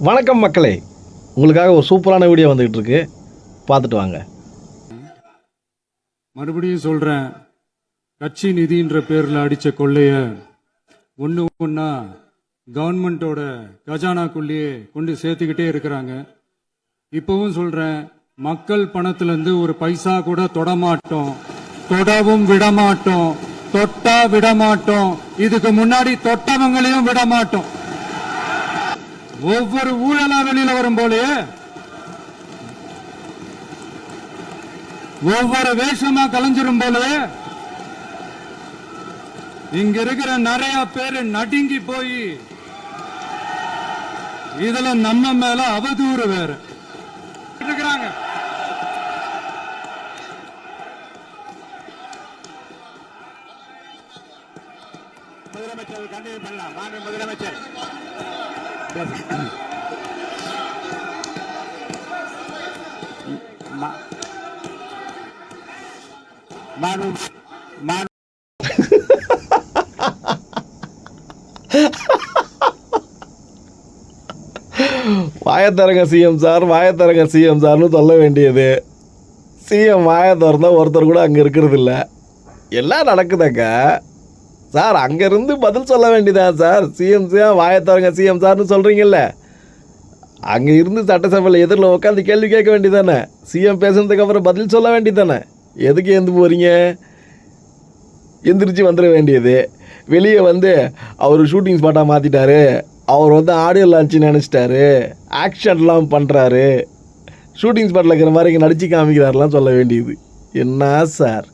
வணக்கம் மக்களே, உங்களுக்காக ஒரு சூப்பரான வீடியோ வந்துகிட்டு இருக்கு, பார்த்துட்டு வாங்க. மறுபடியும் சொல்றேன், கட்சி நிதின்ற பேர்ல அடிச்ச கொள்ளைய ஒண்ணு ஒண்ணா கவர்மெண்டோட கஜானாக்குள்ளேயே கொண்டு சேர்த்துக்கிட்டே இருக்கிறாங்க. இப்பவும் சொல்றேன், மக்கள் பணத்துல இருந்து ஒரு பைசா கூட தொடமாட்டோம், தொடவும் விடமாட்டோம், தொட்டா விடமாட்டோம், இதுக்கு முன்னாடி தொட்டவங்களையும் விடமாட்டோம். ஒவ்வொரு ஊழலா வெளியில வரும் போலயே ஒவ்வொரு வேஷமா கலைஞ்சிரும் போலயே இங்க இருக்கிற நிறைய பேரு நடுங்கி போய் இதுல நம்ம மேல அவதூறு வேற இருக்கிறாங்க. முதலமைச்சர் கண்டிப்பா பண்ணலாம். மாண்பு முதலமைச்சர் வாயத்தரங்க சிஎம் சார், வாயத்தரங்க சிஎம் சார்னு சொல்ல வேண்டியது. சிஎம் வாய திறந்தா ஒருத்தர் கூட அங்கே இருக்கிறது இல்லை. எல்லாம் நடக்குதாங்க சார், அங்கேருந்து பதில் சொல்ல வேண்டியதான் சார். சிஎம் சார் வாயத்தரங்க சிஎம் சார்னு சொல்கிறீங்கல்ல, அங்கே இருந்து சட்டசபையில் எதிரில் உட்காந்து கேள்வி கேட்க வேண்டியதானே. சிஎம் பேசுனதுக்கப்புறம் பதில் சொல்ல வேண்டியதானே. எதுக்கு எழுந்து போகிறீங்க? எந்திரிச்சு வந்துட வேண்டியது. வெளியே வந்து அவர் ஷூட்டிங் ஸ்பாட்டாக மாற்றிட்டாரு, அவர் வந்து ஆடியோ லான்ச்சு நினச்சிட்டாரு, ஆக்ஷன்லாம் பண்ணுறாரு, ஷூட்டிங் ஸ்பாட்டில் இருக்கிற மாதிரி இங்கே நடிச்சு காமிக்கிறாருலாம் சொல்ல வேண்டியது. என்ன சார்?